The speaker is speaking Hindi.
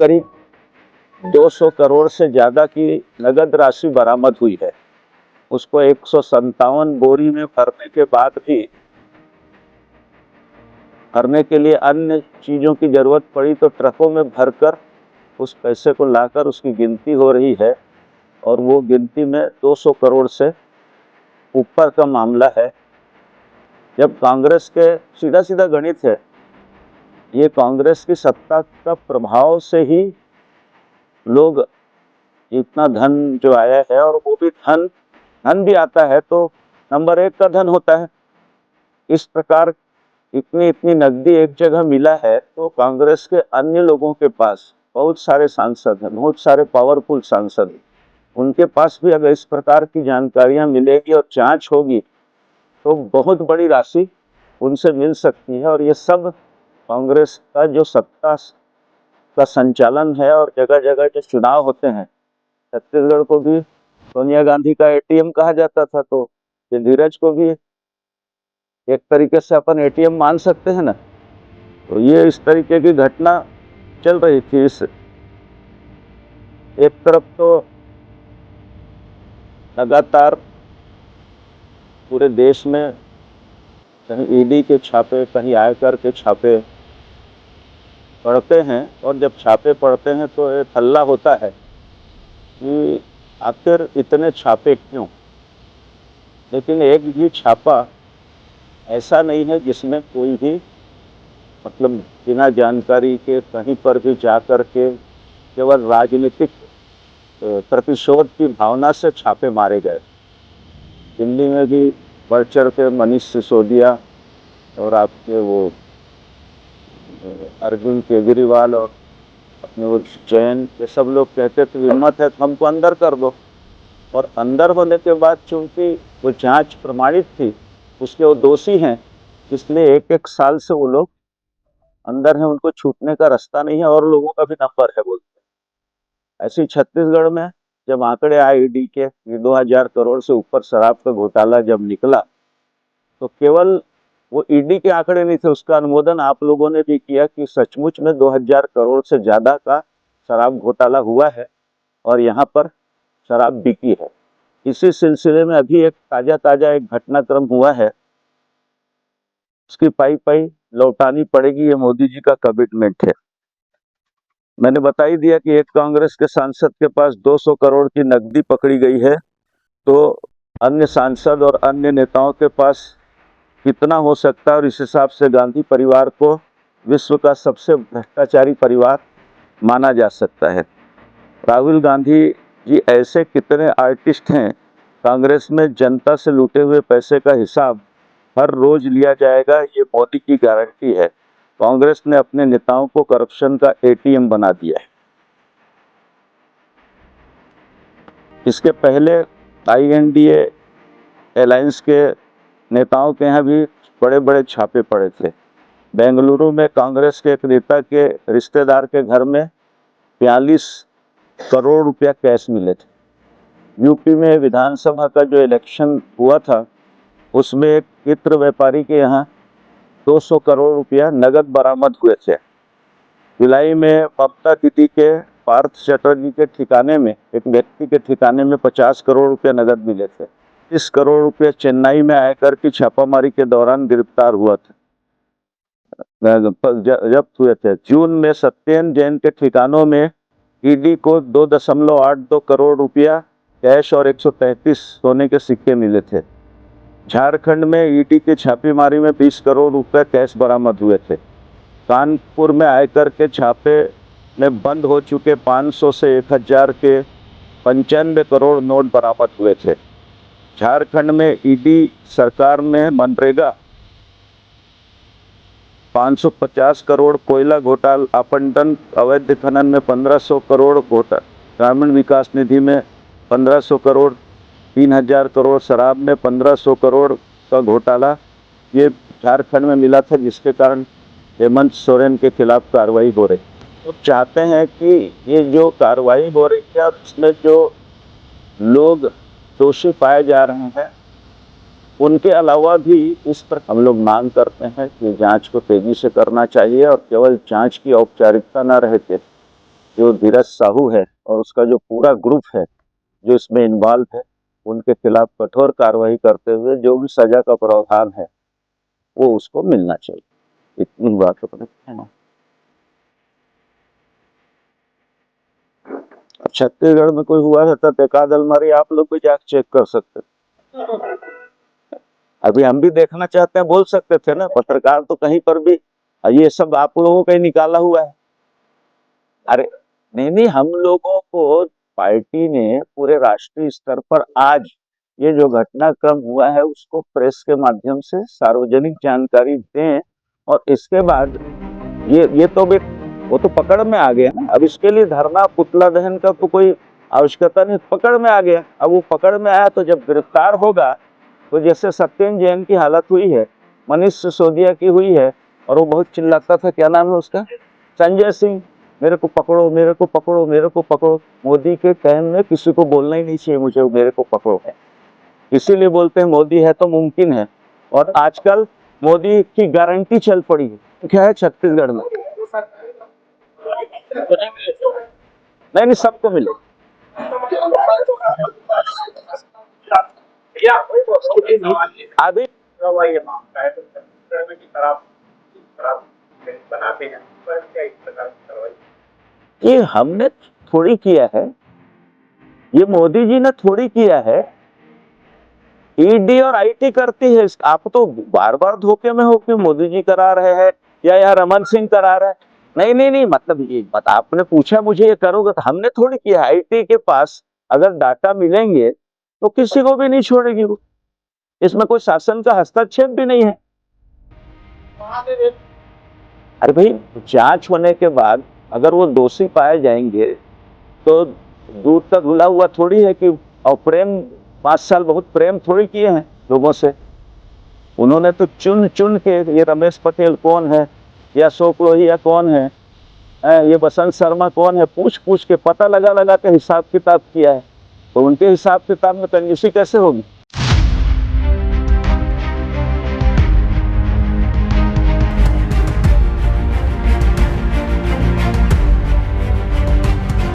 करीब 200 करोड़ से ज़्यादा की नगद राशि बरामद हुई है। उसको 157 बोरी में भरने के बाद भी भरने के लिए अन्य चीज़ों की ज़रूरत पड़ी तो ट्रकों में भरकर उस पैसे को लाकर उसकी गिनती हो रही है और वो गिनती में 200 करोड़ से ऊपर का मामला है। जब कांग्रेस के सीधा सीधा गणित है, ये कांग्रेस की सत्ता का प्रभाव से ही लोग इतना धन जो आया है, और वो भी धन भी आता है तो नंबर 1 का धन होता है। इस प्रकार इतनी नकदी एक जगह मिला है तो कांग्रेस के अन्य लोगों के पास बहुत सारे सांसद हैं, बहुत सारे पावरफुल सांसद हैं, उनके पास भी अगर इस प्रकार की जानकारियां मिलेगी और जांच होगी तो बहुत बड़ी राशि उनसे मिल सकती है। और ये सब कांग्रेस का जो सत्ता का संचालन है और जगह जगह जो चुनाव होते हैं, छत्तीसगढ़ को भी सोनिया गांधी का एटीएम कहा जाता था, तो ये धीरज को भी एक तरीके से अपन एटीएम मान सकते हैं ना। तो ये इस तरीके की घटना चल रही थी। इस एक तरफ तो लगातार पूरे देश में कहीं ईडी के छापे, कहीं आयकर के छापे पड़ते हैं, और जब छापे पड़ते हैं तो ये हल्ला होता है कि आखिर इतने छापे क्यों। लेकिन एक भी छापा ऐसा नहीं है जिसमें कोई भी मतलब बिना जानकारी के कहीं पर भी जा कर के केवल राजनीतिक प्रतिशोध की भावना से छापे मारे गए। दिल्ली में भी बढ़ चढ़ के मनीष सिसोदिया और आपके वो अरविंद केजरीवाल और अपने वो जैन, ये सब लोग कहते थे हिम्मत है तो हमको अंदर कर दो। और अंदर होने के बाद चूंकि वो जांच प्रमाणित थी, उसके वो दोषी हैं, इसलिए 1-1 साल से वो लोग अंदर हैं, उनको छूटने का रास्ता नहीं है और लोगों का भी नंबर है बोलते हैं। ऐसे ही छत्तीसगढ़ में जब आंकड़े आए ईडी के 2000 करोड़ से ऊपर शराब का घोटाला जब निकला, तो केवल वो ईडी के आंकड़े नहीं थे, उसका अनुमोदन आप लोगों ने भी किया कि सचमुच में 2000 करोड़ से ज्यादा का शराब घोटाला हुआ है और यहाँ पर शराब बिकी है। इसी सिलसिले में अभी एक ताजा एक घटनाक्रम हुआ है, उसकी पाई लौटानी पड़ेगी, ये मोदी जी का कमिटमेंट है। मैंने बता ही दिया कि एक कांग्रेस के सांसद के पास 200 करोड़ की नकदी पकड़ी गई है, तो अन्य सांसद और अन्य नेताओं के पास कितना हो सकता है, और इस हिसाब से गांधी परिवार को विश्व का सबसे भ्रष्टाचारी परिवार माना जा सकता है। राहुल गांधी जी ऐसे कितने आर्टिस्ट हैं, कांग्रेस में जनता से लूटे हुए पैसे का हिसाब हर रोज लिया जाएगा, ये मोदी की गारंटी है। कांग्रेस ने अपने नेताओं को करप्शन का एटीएम बना दिया है। इसके पहले INDA अलायंस के नेताओं के यहाँ भी बड़े बड़े छापे पड़े थे। बेंगलुरु में कांग्रेस के एक नेता के रिश्तेदार के घर में 42 करोड़ रुपया कैश मिले थे। यूपी में विधानसभा का जो इलेक्शन हुआ था, उसमें एक चित्र व्यापारी के यहाँ 200 करोड़ रुपया नगद बरामद हुए थे। जुलाई में ममता दीदी के पार्थ चटर्जी के ठिकाने में, एक व्यक्ति के ठिकाने में 50 करोड़ रुपया नगद मिले थे। 30 करोड़ रुपया चेन्नई में आयकर की छापामारी के दौरान गिरफ्तार हुआ था, जब्त हुए थे। जून में सत्येन जैन के ठिकानों में ईडी को 2.82 करोड़ रुपया कैश और 133 सोने के सिक्के मिले थे। झारखंड में ईडी की छापेमारी में 20 करोड़ रुपए कैश बरामद हुए थे। कानपुर में आयकर के छापे में बंद हो चुके 500 से 1000 के 95 करोड़ नोट बरामद हुए थे। झारखंड में ईडी सरकार में मनरेगा 550 करोड़, कोयला घोटाला आवंटन अवैध खनन में 1500 करोड़ घोटाला, ग्रामीण विकास निधि में 1500 करोड़, 3000 करोड़, शराब में 1500 करोड़ का घोटाला, ये झारखंड में मिला था, जिसके कारण हेमंत सोरेन के खिलाफ कार्रवाई हो रही। तो चाहते हैं कि ये जो कार्रवाई हो रही है उसमें जो लोग दोषी पाए जा रहे हैं, उनके अलावा भी इस पर हम लोग मांग करते हैं कि जांच को तेजी से करना चाहिए और केवल जांच की औपचारिकता न रह के जो धीरज साहू है और उसका जो पूरा ग्रुप है जो इसमें इन्वॉल्व है, उनके खिलाफ कठोर कार्रवाई करते हुए जो भी सजा का प्रावधान है वो उसको मिलना चाहिए। इतनी बात अपने कहना। छत्तीसगढ़ में कोई हुआ रहता तो एकाध अलमारी आप लोग भी जाकर चेक कर सकते थे। अभी हम भी देखना चाहते हैं, बोल सकते थे ना, पत्रकार तो कहीं पर भी ये सब आप लोगों का ही निकाला हुआ है। अरे नहीं नहीं, हम लोगों को पार्टी ने पूरे राष्ट्रीय स्तर पर आज ये जो घटनाक्रम हुआ है उसको प्रेस के माध्यम से सार्वजनिक जानकारी दें, और इसके बाद ये तो भी वो तो पकड़ में आ गया ना। अब इसके लिए धरना पुतला दहन का तो कोई आवश्यकता नहीं, पकड़ में आ गया। अब वो पकड़ में आया तो जब गिरफ्तार होगा तो जैसे सत्येंद्र जैन की हालत हुई है, मनीष सिसोदिया की हुई है, और वो बहुत चिल्लाता था, क्या नाम है उसका, संजय सिंह, मेरे को पकड़ो मेरे को पकड़ो मेरे को पकड़ो। मोदी के कहने में किसी को बोलना ही नहीं चाहिए मुझे मेरे को पकड़ो है, इसीलिए बोलते हैं मोदी है तो मुमकिन है। और आजकल मोदी की गारंटी चल पड़ी है, क्या है छत्तीसगढ़ में, नहीं नहीं सबको मिले। अभी ये हमने थोड़ी किया है, ये मोदी जी ने थोड़ी किया है, ईडी और आईटी करती है। आप तो बार बार धोखे में हो कि मोदी जी करा रहे हैं या रमन सिंह करा रहे हैं। नहीं नहीं नहीं, मतलब ये बता, आपने पूछा मुझे ये करोगे, तो हमने थोड़ी किया। आईटी के पास अगर डाटा मिलेंगे तो किसी को भी नहीं छोड़ेगी वो, इसमें कोई शासन का हस्तक्षेप भी नहीं है। अरे भाई, जांच होने के बाद अगर वो दोषी पाए जाएंगे तो दूध का धुला हुआ थोड़ी है कि, और प्रेम 5 साल बहुत प्रेम थोड़ी किए हैं लोगों से। उन्होंने तो चुन चुन के, ये रमेश पटेल कौन है, या अशोक लोहिया कौन है, ये बसंत शर्मा कौन है, पूछ पूछ के पता लगा लगा के हिसाब किताब किया है। तो उनके हिसाब किताब में कंजूसी कैसे होगी?